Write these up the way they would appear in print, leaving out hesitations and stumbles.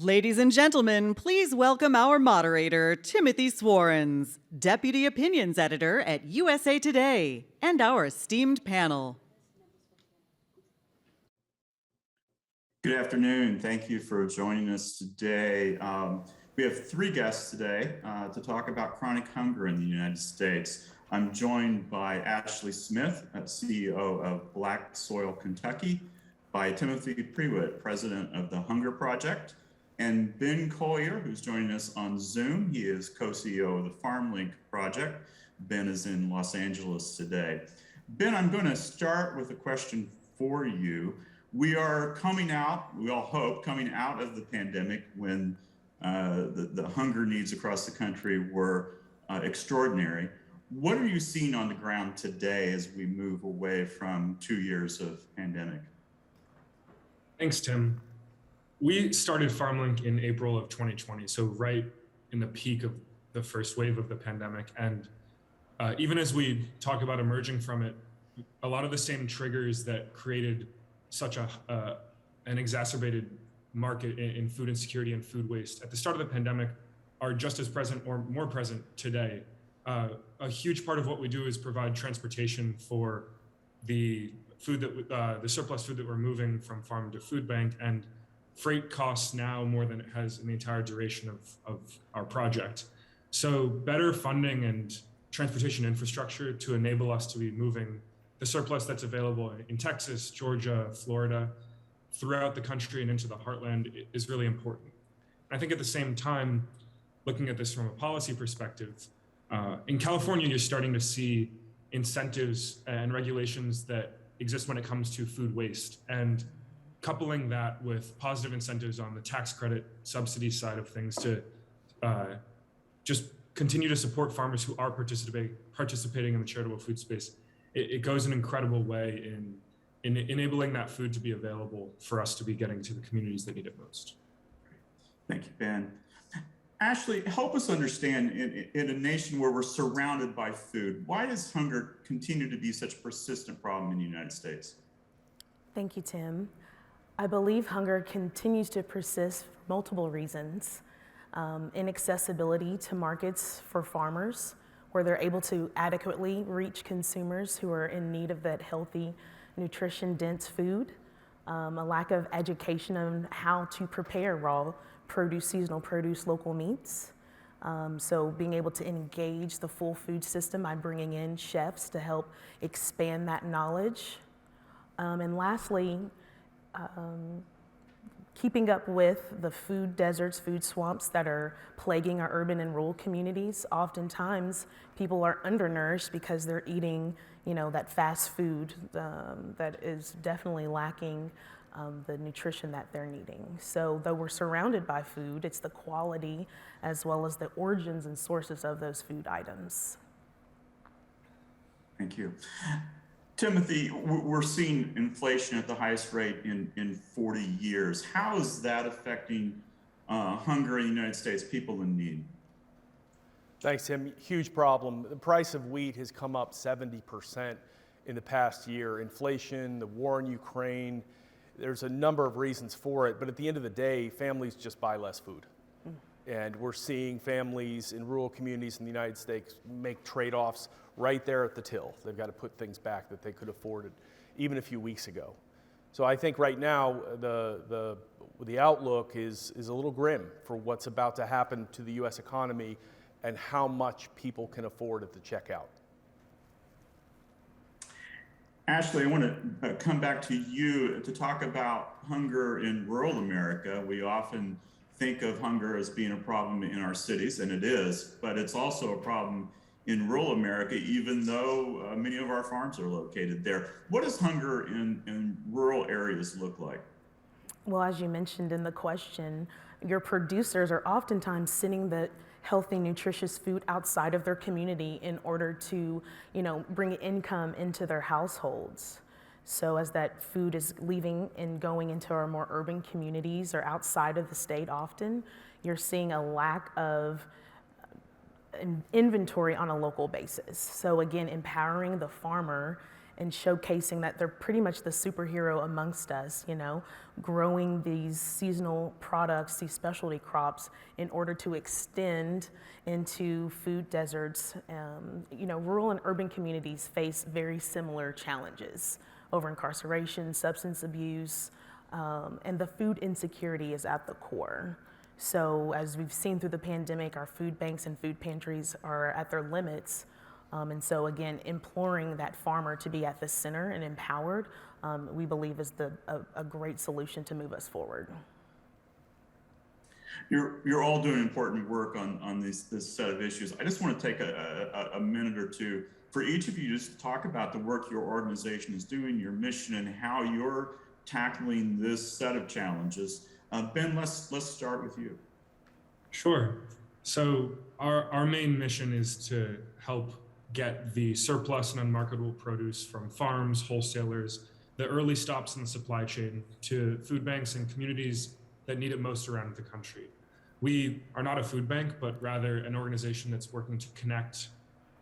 Ladies and gentlemen, please welcome our moderator, Timothy Swarens, Deputy Opinions Editor at USA Today, and our esteemed panel. Good afternoon. Thank you for joining us today. We have three guests today to talk about chronic hunger in the United States. I'm joined by Ashley Smith, CEO of Blacksville, Kentucky, by Timothy Prewitt, President of the Hunger Project, and Ben Collier, who's joining us on Zoom. He is co-CEO of the FarmLink Project. Ben is in Los Angeles today. Ben, I'm going to start with a question for you. We are coming out, we all hope, coming out of the pandemic when the hunger needs across the country were extraordinary. What are you seeing on the ground today as we move away from 2 years of pandemic? Thanks, Tim. We started FarmLink in April of 2020, so right in the peak of the first wave of the pandemic. And even as we talk about emerging from it, a lot of the same triggers that created such an exacerbated market in food insecurity and food waste at the start of the pandemic are just as present or more present today. A huge part of what we do is provide transportation for the food that the surplus food that we're moving from farm to food bank, and freight costs now more than it has in the entire duration of our project. So better funding and transportation infrastructure to enable us to be moving the surplus that's available in Texas, Georgia, Florida, throughout the country and into the Heartland is really important. I think at the same time, looking at this from a policy perspective, in California, you're starting to see incentives and regulations that exist when it comes to food waste, and coupling that with positive incentives on the tax credit subsidy side of things to just continue to support farmers who are participating in the charitable food space. It goes an incredible way in enabling that food to be available for us to be getting to the communities that need it most. Thank you, Ben. Ashley, help us understand, in a nation where we're surrounded by food, why does hunger continue to be such a persistent problem in the United States? Thank you, Tim. I believe hunger continues to persist for multiple reasons. Inaccessibility to markets for farmers, where they're able to adequately reach consumers who are in need of that healthy, nutrition-dense food. A lack of education on how to prepare raw produce, seasonal produce, local meats. So being able to engage the full food system by bringing in chefs to help expand that knowledge. And lastly, keeping up with the food deserts, food swamps that are plaguing our urban and rural communities. Oftentimes, people are undernourished because they're eating, that fast food that is definitely lacking the nutrition that they're needing. So though we're surrounded by food, it's the quality as well as the origins and sources of those food items. Thank you. Timothy, we're seeing inflation at the highest rate in 40 years. How is that affecting hunger in the United States, people in need? Thanks, Tim. Huge problem. The price of wheat has come up 70% in the past year. Inflation, the war in Ukraine, there's a number of reasons for it, but at the end of the day, families just buy less food. And we're seeing families in rural communities in the United States make trade-offs right there at the till. They've got to put things back that they could afford even a few weeks ago. So I think right now the outlook is a little grim for what's about to happen to the U.S. economy and how much people can afford at the checkout. Ashley, I want to come back to you to talk about hunger in rural America. We often think of hunger as being a problem in our cities, and it is, but it's also a problem in rural America, even though many of our farms are located there. What does hunger in rural areas look like? Well, as you mentioned in the question, your producers are oftentimes sending the healthy, nutritious food outside of their community in order to, bring income into their households. So as that food is leaving and going into our more urban communities or outside of the state often, you're seeing a lack of inventory on a local basis. So again, empowering the farmer and showcasing that they're pretty much the superhero amongst us, you know, growing these seasonal products, these specialty crops in order to extend into food deserts. You know, rural and urban communities face very similar challenges over incarceration, substance abuse, and the food insecurity is at the core. So as we've seen through the pandemic, our food banks and food pantries are at their limits. And so again, imploring that farmer to be at the center and empowered, we believe is a great solution to move us forward. You're all doing important work on this set of issues. I just want to take a minute or two for each of you to just talk about the work your organization is doing, your mission, and how you're tackling this set of challenges. Ben, let's start with you. Sure. So our main mission is to help get the surplus and unmarketable produce from farms, wholesalers, the early stops in the supply chain to food banks and communities that need it most around the country. We are not a food bank, but rather an organization that's working to connect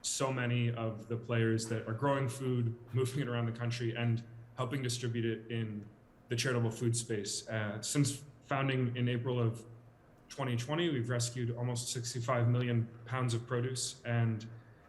so many of the players that are growing food, moving it around the country, and helping distribute it in the charitable food space. Since founding in April of 2020, we've rescued almost 65 million pounds of produce, and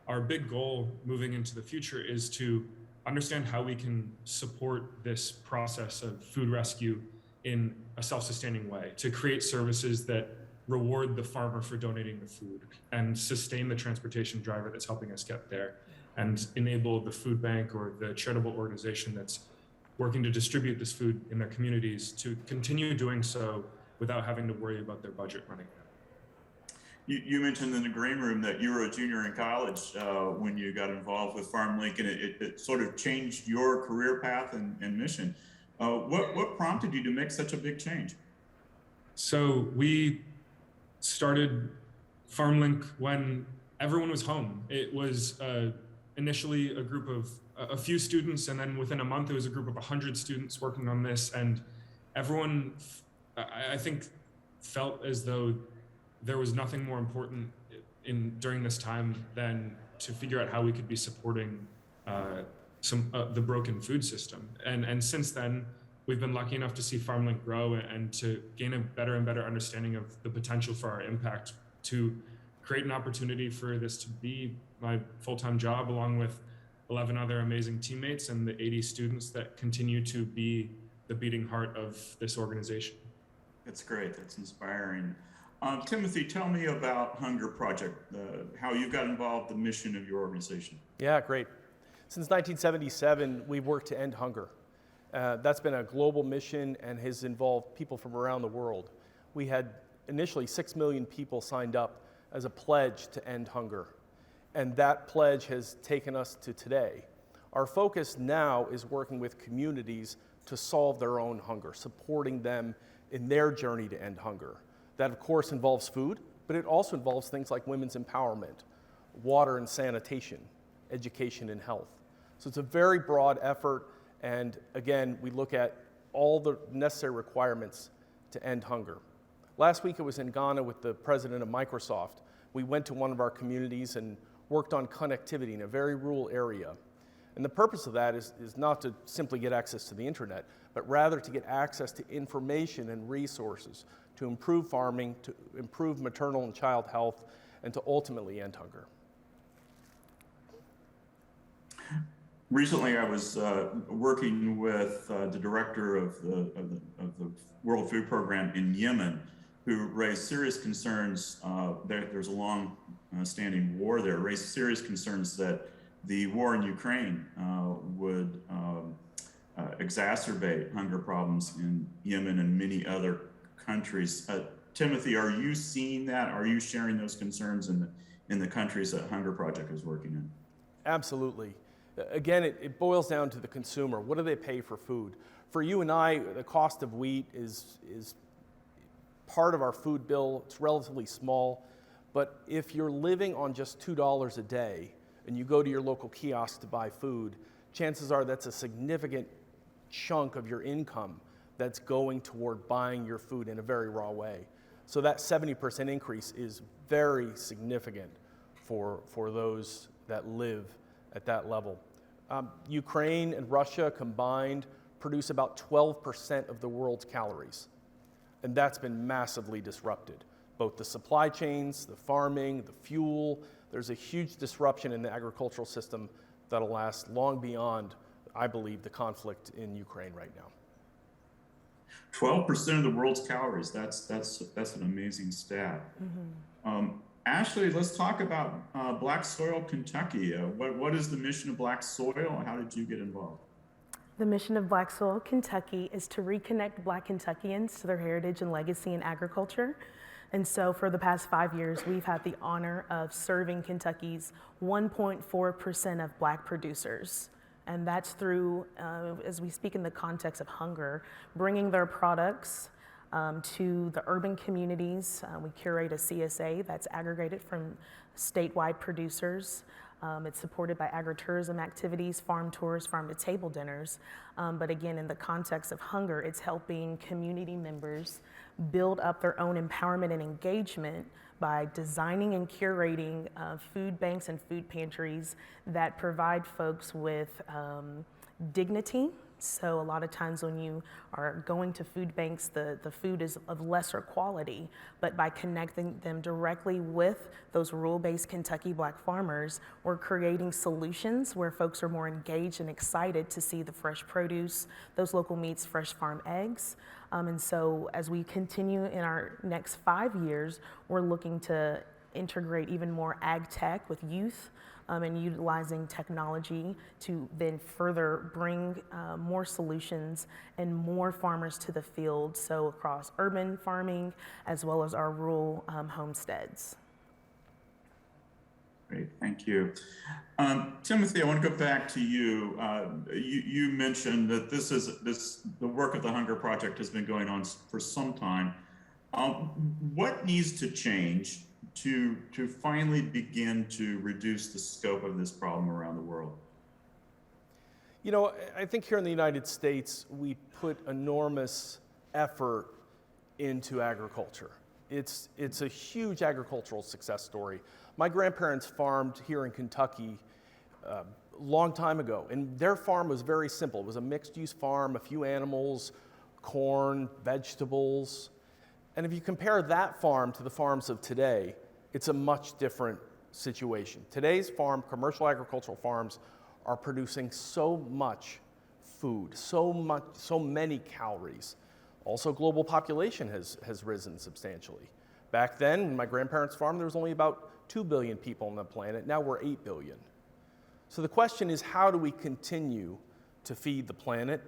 our big goal moving into the future is to understand how we can support this process of food rescue in a self-sustaining way, to create services that reward the farmer for donating the food and sustain the transportation driver that's helping us get there, and enable the food bank or the charitable organization that's working to distribute this food in their communities to continue doing so without having to worry about their budget running out. You mentioned in the green room that you were a junior in college when you got involved with FarmLink, and it sort of changed your career path and mission. What prompted you to make such a big change? So we started FarmLink when everyone was home. It was initially a group of a few students, and then within a month it was a group of 100 students working on this, and everyone, I think, felt as though there was nothing more important during this time than to figure out how we could be supporting the broken food system. And since then, we've been lucky enough to see FarmLink grow and to gain a better and better understanding of the potential for our impact, to create an opportunity for this to be my full-time job, along with 11 other amazing teammates and the 80 students that continue to be the beating heart of this organization. That's great. That's inspiring. Timothy, tell me about Hunger Project, how you got involved, the mission of your organization. Yeah, great. Since 1977, we've worked to end hunger. That's been a global mission and has involved people from around the world. We had initially 6 million people signed up as a pledge to end hunger, and that pledge has taken us to today. Our focus now is working with communities to solve their own hunger, supporting them in their journey to end hunger. That, of course, involves food, but it also involves things like women's empowerment, water and sanitation, education and health. So it's a very broad effort, and again, we look at all the necessary requirements to end hunger. Last week I was in Ghana with the president of Microsoft. We went to one of our communities and worked on connectivity in a very rural area. And the purpose of that is not to simply get access to the internet, but rather to get access to information and resources to improve farming, to improve maternal and child health, and to ultimately end hunger. Recently, I was working with the director of the World Food Program in Yemen, who raised serious concerns. There's a long-standing war there. Raised serious concerns that the war in Ukraine would exacerbate hunger problems in Yemen and many other countries. Timothy, are you seeing that? Are you sharing those concerns in the countries that Hunger Project is working in? Absolutely. Again, it boils down to the consumer. What do they pay for food? For you and I, the cost of wheat is part of our food bill. It's relatively small. But if you're living on just $2 a day and you go to your local kiosk to buy food, chances are that's a significant chunk of your income that's going toward buying your food in a very raw way. So that 70% increase is very significant for those that live at that level. Ukraine and Russia combined produce about 12% of the world's calories. And that's been massively disrupted. Both the supply chains, the farming, the fuel, there's a huge disruption in the agricultural system that'll last long beyond, I believe, the conflict in Ukraine right now. 12% of the world's calories. That's an amazing stat. Ashley, let's talk about Black Soil Kentucky. What is the mission of Black Soil, and how did you get involved? The mission of Black Soil Kentucky is to reconnect Black Kentuckians to their heritage and legacy in agriculture. And so for the past 5 years, we've had the honor of serving Kentucky's 1.4% of Black producers. And that's through, as we speak in the context of hunger, bringing their products to the urban communities. We curate a CSA that's aggregated from statewide producers. It's supported by agritourism activities, farm tours, farm-to-table dinners. But again, in the context of hunger, it's helping community members build up their own empowerment and engagement by designing and curating food banks and food pantries that provide folks with dignity. So a lot of times when you are going to food banks, the food is of lesser quality, but by connecting them directly with those rural-based Kentucky Black farmers, we're creating solutions where folks are more engaged and excited to see the fresh produce, those local meats, fresh farm eggs. And so as we continue in our next 5 years, we're looking to integrate even more ag tech with youth, and utilizing technology to then further bring more solutions and more farmers to the field, so across urban farming as well as our rural homesteads. Great, thank you. Timothy, I want to go back to you. You mentioned that the work of the Hunger Project has been going on for some time. What needs to change to finally begin to reduce the scope of this problem around the world? You know, I think here in the United States, we put enormous effort into agriculture. It's a huge agricultural success story. My grandparents farmed here in Kentucky a long time ago, and their farm was very simple. It was a mixed-use farm, a few animals, corn, vegetables. And if you compare that farm to the farms of today, it's a much different situation. Today's commercial agricultural farms are producing so much food, so many calories. Also, global population has risen substantially. Back then, when my grandparents farmed, there was only about 2 billion people on the planet. Now we're 8 billion. So the question is, how do we continue to feed the planet,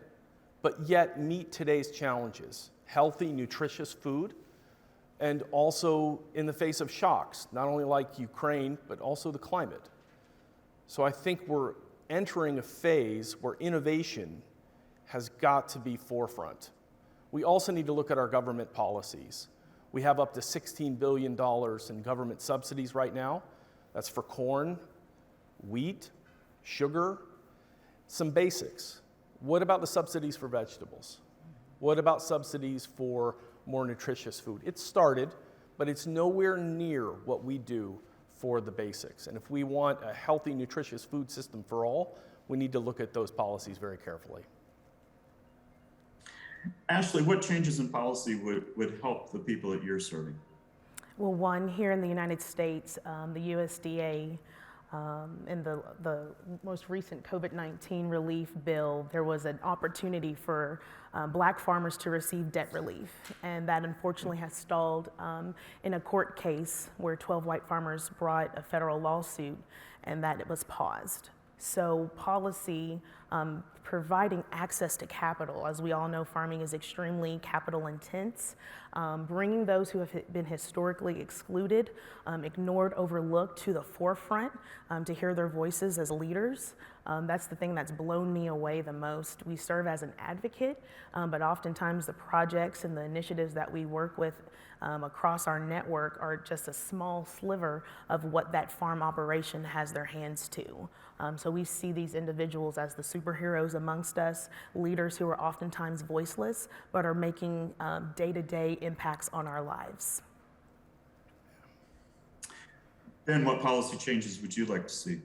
but yet meet today's challenges? Healthy, nutritious food, and also in the face of shocks, not only like Ukraine, but also the climate. So I think we're entering a phase where innovation has got to be forefront. We also need to look at our government policies. We have up to $16 billion in government subsidies right now. That's for corn, wheat, sugar, some basics. What about the subsidies for vegetables? What about subsidies for more nutritious food? It started, but it's nowhere near what we do for the basics. And if we want a healthy, nutritious food system for all, we need to look at those policies very carefully. Ashley, what changes in policy would help the people that you're serving? Well, one, here in the United States, the USDA, in the most recent COVID-19 relief bill, there was an opportunity for Black farmers to receive debt relief. And that unfortunately has stalled in a court case where 12 white farmers brought a federal lawsuit, and that it was paused. So policy providing access to capital, as we all know, farming is extremely capital intense. Bringing those who have been historically excluded, ignored, overlooked to the forefront to hear their voices as leaders. That's the thing that's blown me away the most. We serve as an advocate, but oftentimes the projects and the initiatives that we work with across our network are just a small sliver of what that farm operation has their hands to. So we see these individuals as the superheroes amongst us, leaders who are oftentimes voiceless, but are making day-to-day impacts on our lives. Ben, what policy changes would you like to see?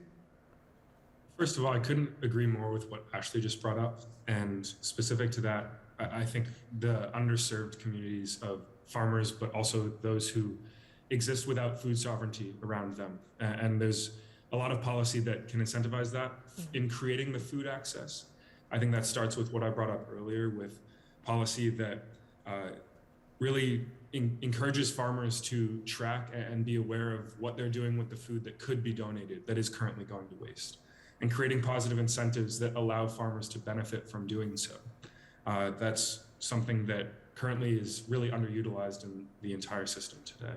First of all, I couldn't agree more with what Ashley just brought up. And specific to that, I think the underserved communities of farmers, but also those who exist without food sovereignty around them. And there's a lot of policy that can incentivize that in creating the food access. I think that starts with what I brought up earlier with policy that really encourages farmers to track and be aware of what they're doing with the food that could be donated that is currently going to waste, and creating positive incentives that allow farmers to benefit from doing so. That's something that currently is really underutilized in the entire system today.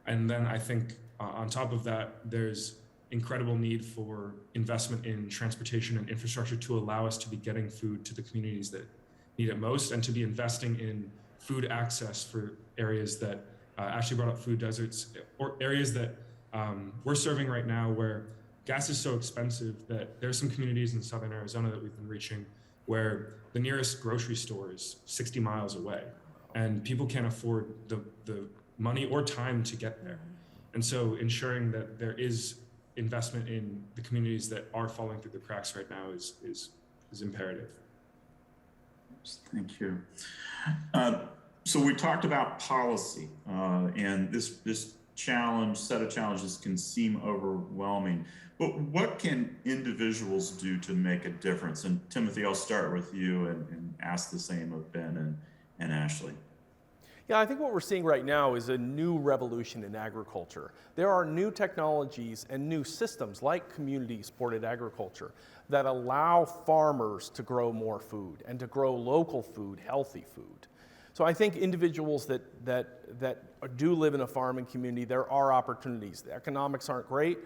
And then I think on top of that, there's incredible need for investment in transportation and infrastructure to allow us to be getting food to the communities that need it most, and to be investing in food access for areas that Ashley brought up, food deserts, or areas that we're serving right now where gas is so expensive that there's some communities in southern Arizona that we've been reaching where the nearest grocery store is 60 miles away, and people can't afford the money or time to get there. And so ensuring that there is investment in the communities that are falling through the cracks right now is imperative. Thank you. So we talked about policy, and this set of challenges can seem overwhelming, but what can individuals do to make a difference? And Timothy, I'll start with you and ask the same of Ben and Ashley. Yeah, I think what we're seeing right now is a new revolution in agriculture. There are new technologies and new systems like community-supported agriculture that allow farmers to grow more food and to grow local food, healthy food. So I think individuals that do live in a farming community, there are opportunities. The economics aren't great,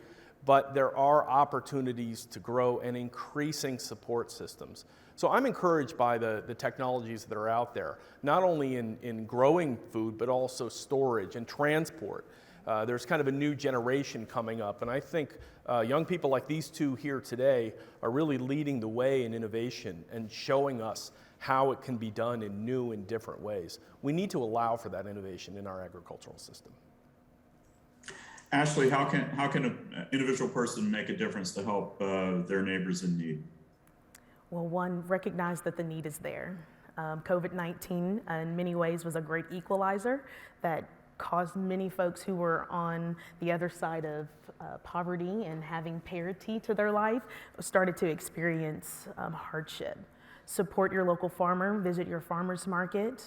but there are opportunities to grow and increasing support systems. So I'm encouraged by the technologies that are out there, not only in growing food, but also storage and transport. There's kind of a new generation coming up, and I think young people like these two here today are really leading the way in innovation and showing us how it can be done in new and different ways. We need to allow for that innovation in our agricultural system. Ashley, how can an individual person make a difference to help their neighbors in need? Well, one, recognize that the need is there. COVID-19 in many ways was a great equalizer that caused many folks who were on the other side of poverty and having parity to their life started to experience hardship. Support your local farmer, visit your farmer's market,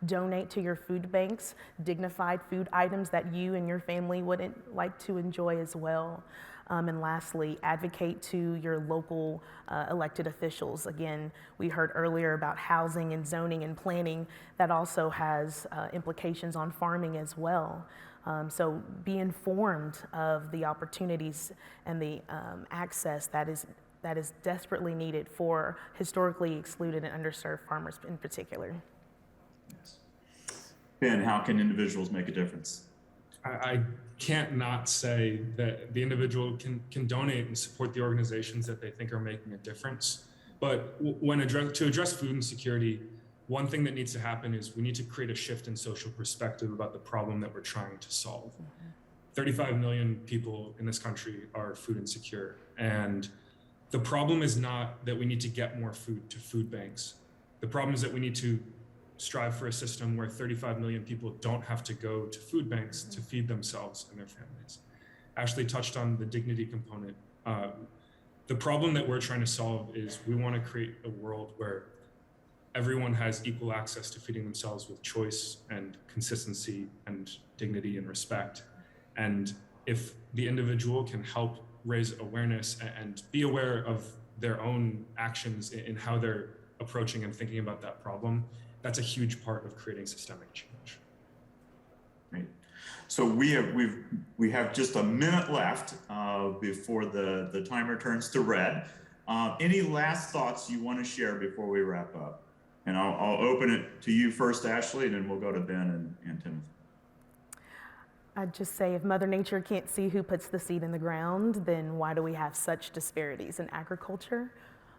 donate to your food banks, dignified food items that you and your family wouldn't like to enjoy as well. And lastly, advocate to your local elected officials. Again, we heard earlier about housing and zoning and planning. That also has implications on farming as well. So be informed of the opportunities and the access that is desperately needed for historically excluded and underserved farmers in particular. Yes. Ben, how can individuals make a difference? I can't not say that the individual can donate and support the organizations that they think are making a difference. But to address food insecurity, one thing that needs to happen is we need to create a shift in social perspective about the problem that we're trying to solve. 35 million people in this country are food insecure. And the problem is not that we need to get more food to food banks. The problem is that we need to strive for a system where 35 million people don't have to go to food banks to feed themselves and their families. Ashley touched on the dignity component. The problem that we're trying to solve is we want to create a world where everyone has equal access to feeding themselves with choice and consistency and dignity and respect. And if the individual can help raise awareness and be aware of their own actions in how they're approaching and thinking about that problem, that's a huge part of creating systemic change. Great. So we have just a minute left before the timer turns to red. Any last thoughts you want to share before we wrap up? And I'll open it to you first, Ashley, and then we'll go to Ben and Timothy. I'd just say if Mother Nature can't see who puts the seed in the ground, then why do we have such disparities in agriculture?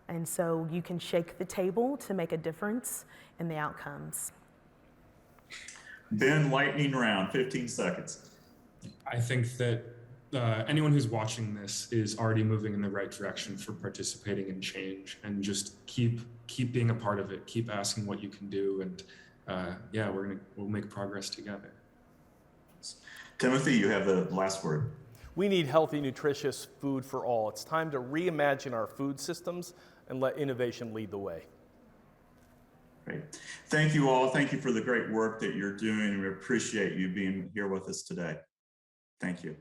And so you can shake the table to make a difference in the outcomes. Ben, lightning round, 15 seconds. I think that anyone who's watching this is already moving in the right direction for participating in change, and just keep being a part of it. Keep asking what you can do, and yeah, we'll make progress together. Timothy, you have the last word. We need healthy, nutritious food for all. It's time to reimagine our food systems and let innovation lead the way. Great. Thank you all. Thank you for the great work that you're doing. We appreciate you being here with us today. Thank you.